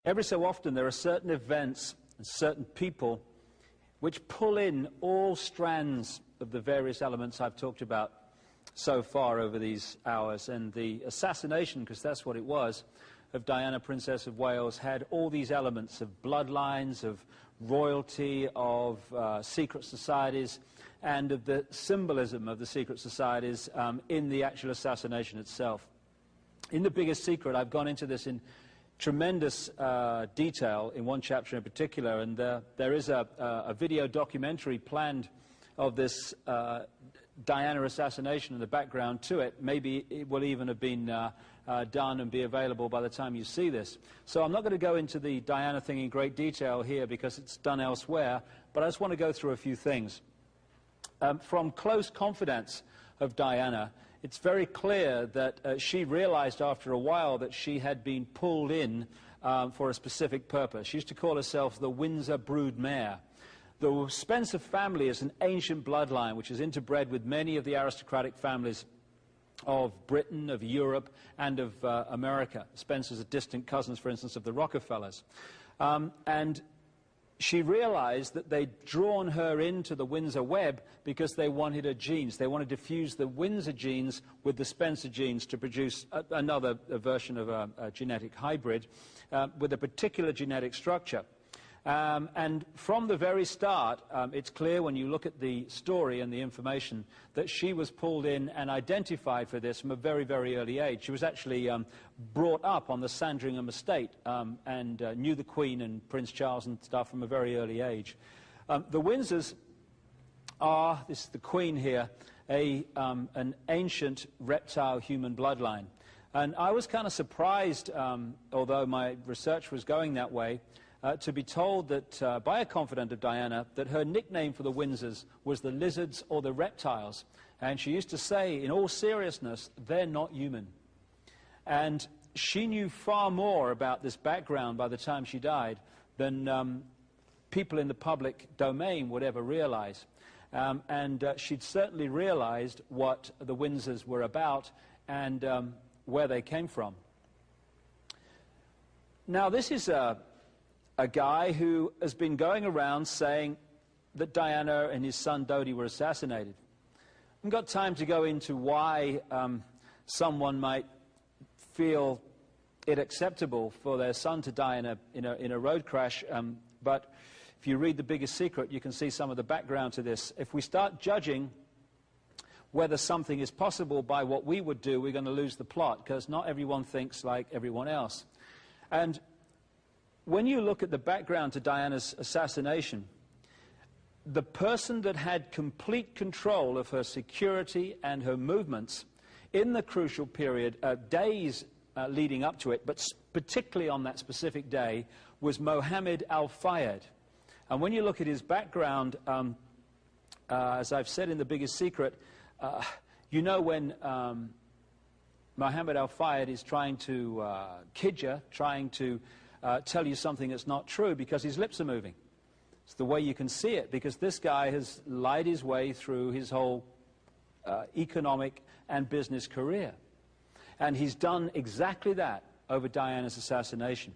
Every so often there are certain events and certain people which pull in all strands of the various elements I've talked about so far over these hours. And the assassination, because that's what it was, of Diana, Princess of Wales, had all these elements of bloodlines, of royalty, of secret societies, and of the symbolism of the secret societies in the actual assassination itself. In The Biggest Secret, I've gone into this in tremendous detail in one chapter in particular, and there is a video documentary planned of this Diana assassination and the background to it. Maybe it will even have been done and be available by the time you see this. So I'm not going to go into the Diana thing in great detail here because it's done elsewhere, but I just want to go through a few things. From close confidence of Diana, it's very clear that she realized after a while that she had been pulled in for a specific purpose. She used to call herself the Windsor broodmare. The Spencer family is an ancient bloodline which is interbred with many of the aristocratic families of Britain, of Europe, and of America. Spencers are distant cousins, for instance, of the Rockefellers. And she realized that they'd drawn her into the Windsor web because they wanted her genes. They wanted to fuse the Windsor genes with the Spencer genes to produce another version of a genetic hybrid with a particular genetic structure. And from the very start, it's clear when you look at the story and the information that she was pulled in and identified for this from a very, very early age. She was actually brought up on the Sandringham estate and knew the Queen and Prince Charles and stuff from a very early age. The Windsors are, this is the Queen here, an ancient reptile human bloodline. And I was kind of surprised, although my research was going that way, to be told that by a confidant of Diana that her nickname for the Windsors was the lizards or the reptiles. And she used to say, in all seriousness, they're not human. And she knew far more about this background by the time she died than people in the public domain would ever realize. She'd certainly realized what the Windsors were about and where they came from. Now, this is a guy who has been going around saying that Diana and his son Dodi were assassinated. I haven't got time to go into why someone might feel it acceptable for their son to die in a road crash, but if you read The Biggest Secret, you can see some of the background to this. If we start judging whether something is possible by what we would do, we're going to lose the plot, because not everyone thinks like everyone else. And when you look at the background to Diana's assassination, the person that had complete control of her security and her movements in the crucial period, days leading up to it, but particularly on that specific day, was Mohammed al-Fayed. And when you look at his background, as I've said in The Biggest Secret, you know when Mohammed al-Fayed is trying to kid you, trying to tell you something that's not true, because his lips are moving. It's the way you can see it, because this guy has lied his way through his whole economic and business career. And he's done exactly that over Diana's assassination.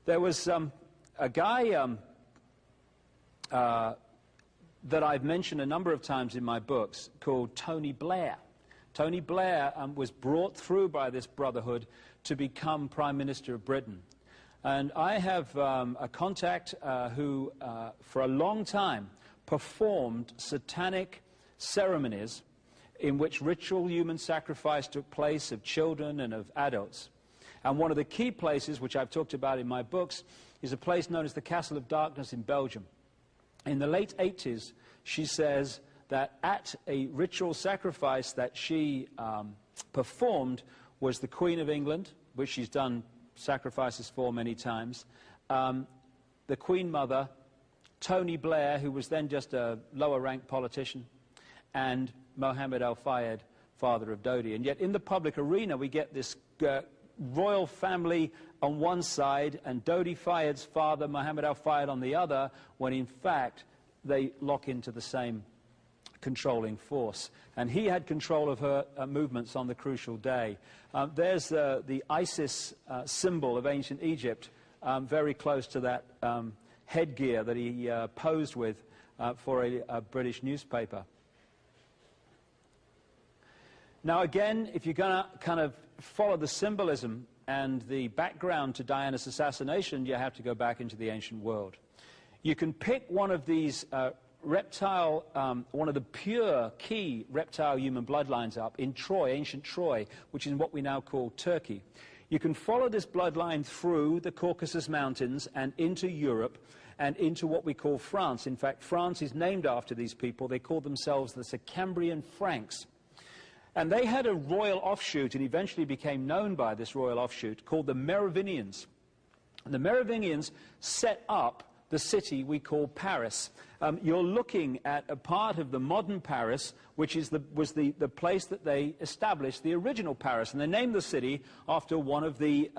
There was a guy that I've mentioned a number of times in my books called Tony Blair. Tony Blair was brought through by this brotherhood to become Prime Minister of Britain. And I have a contact who, for a long time, performed satanic ceremonies in which ritual human sacrifice took place of children and of adults. And one of the key places, which I've talked about in my books, is a place known as the Castle of Darkness in Belgium. In the late 80s, she says that at a ritual sacrifice that she performed was the Queen of England, which she's done sacrifices for many times, the Queen Mother, Tony Blair, who was then just a lower-ranked politician, and Mohammed al-Fayed, father of Dodi. And yet in the public arena we get this royal family on one side and Dodi Fayed's father, Mohammed al-Fayed, on the other, when in fact they lock into the same controlling force. And he had control of her movements on the crucial day. There's the Isis symbol of ancient Egypt very close to that headgear that he posed with for a British newspaper. Now again, if you're going to kind of follow the symbolism and the background to Diana's assassination, you have to go back into the ancient world. You can pick one of these one of the pure key reptile human bloodlines up in Troy, ancient Troy, which is what we now call Turkey. You can follow this bloodline through the Caucasus Mountains and into Europe and into what we call France. In fact, France is named after these people. They call themselves the Sicambrian Franks. And they had a royal offshoot, and eventually became known by this royal offshoot, called the Merovingians. And the Merovingians set up the city we call Paris. You're looking at a part of the modern Paris, which is was the place that they established the original Paris. And they named the city after one of the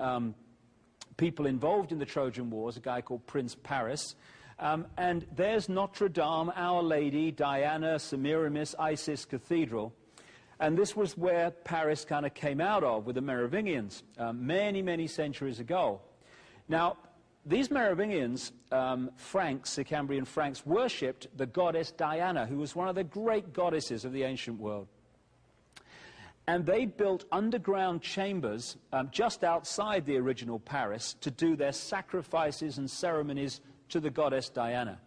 people involved in the Trojan Wars, a guy called Prince Paris. And there's Notre Dame, Our Lady, Diana, Semiramis, Isis Cathedral. And this was where Paris kind of came out of with the Merovingians many, many centuries ago. Now, these Merovingians, Franks, Sicambrian Franks, worshipped the goddess Diana, who was one of the great goddesses of the ancient world. And they built underground chambers just outside the original Paris to do their sacrifices and ceremonies to the goddess Diana.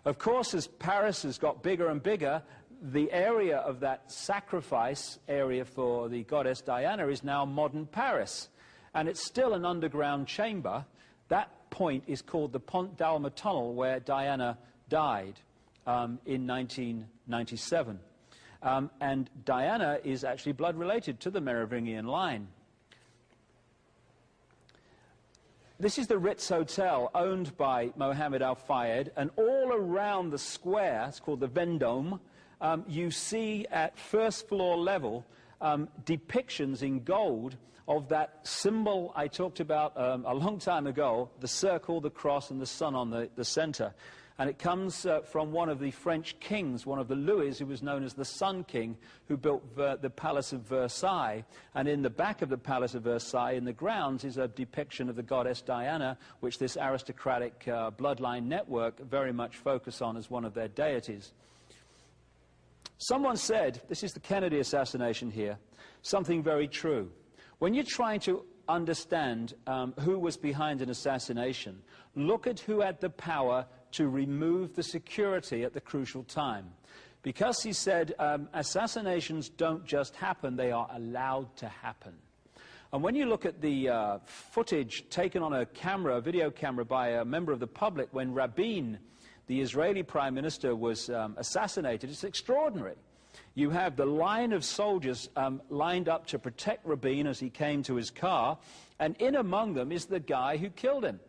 Of course, as Paris has got bigger and bigger, the area of that sacrifice area for the goddess Diana is now modern Paris. And it's still an underground chamber. That point is called the Pont d'Alma Tunnel, where Diana died in 1997. And Diana is actually blood related to the Merovingian line. This is the Ritz Hotel, owned by Mohammed Al-Fayed, and all around the square, it's called the Vendome, you see at first floor level depictions in gold of that symbol I talked about a long time ago, the circle, the cross, and the sun on the center. And it comes from one of the French kings, one of the Louis, who was known as the Sun King, who built the Palace of Versailles. And in the back of the Palace of Versailles, in the grounds, is a depiction of the goddess Diana, which this aristocratic bloodline network very much focus on as one of their deities. Someone said, this is the Kennedy assassination here, something very true. When you're trying to understand who was behind an assassination, look at who had the power to remove the security at the crucial time. Because he said assassinations don't just happen, they are allowed to happen. And when you look at the footage taken on a camera, a video camera, by a member of the public when Rabin, the Israeli Prime Minister, was assassinated, it's extraordinary. You have the line of soldiers lined up to protect Rabin as he came to his car, and in among them is the guy who killed him.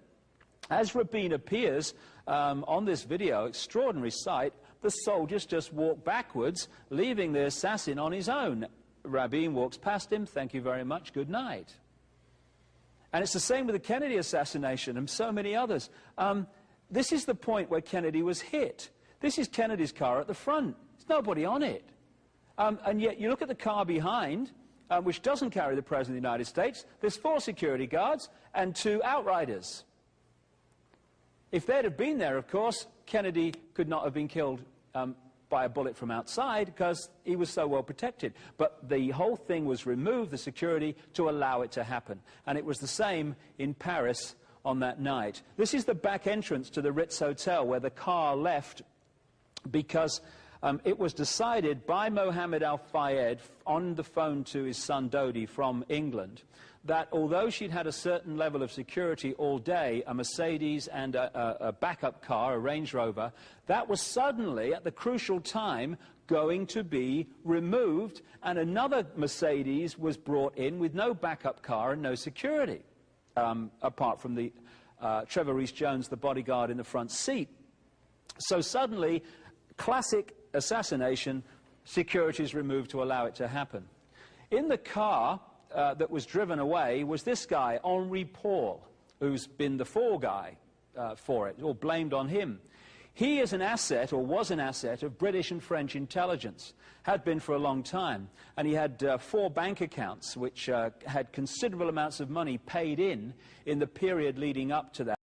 As Rabin appears on this video, extraordinary sight, the soldiers just walk backwards, leaving the assassin on his own. Rabin walks past him, thank you very much, good night. And it's the same with the Kennedy assassination and so many others. This is the point where Kennedy was hit. This is Kennedy's car at the front. There's nobody on it. And yet you look at the car behind, which doesn't carry the President of the United States. There's 4 security guards and 2 outriders. If they'd have been there, of course, Kennedy could not have been killed by a bullet from outside because he was so well protected. But the whole thing was removed, the security, to allow it to happen. And it was the same in Paris on that night. This is the back entrance to the Ritz Hotel where the car left because it was decided by Mohammed Al-Fayed on the phone to his son Dodi from England that although she'd had a certain level of security all day, a Mercedes and a backup car, a Range Rover, that was suddenly, at the crucial time, going to be removed, and another Mercedes was brought in with no backup car and no security, apart from the Trevor Rees-Jones, the bodyguard in the front seat. So suddenly, classic assassination, security is removed to allow it to happen. In the car that was driven away was this guy, Henri Paul, who's been the fall guy for it, or blamed on him. He is an asset, or was an asset, of British and French intelligence, had been for a long time, and he had 4 bank accounts which had considerable amounts of money paid in the period leading up to that.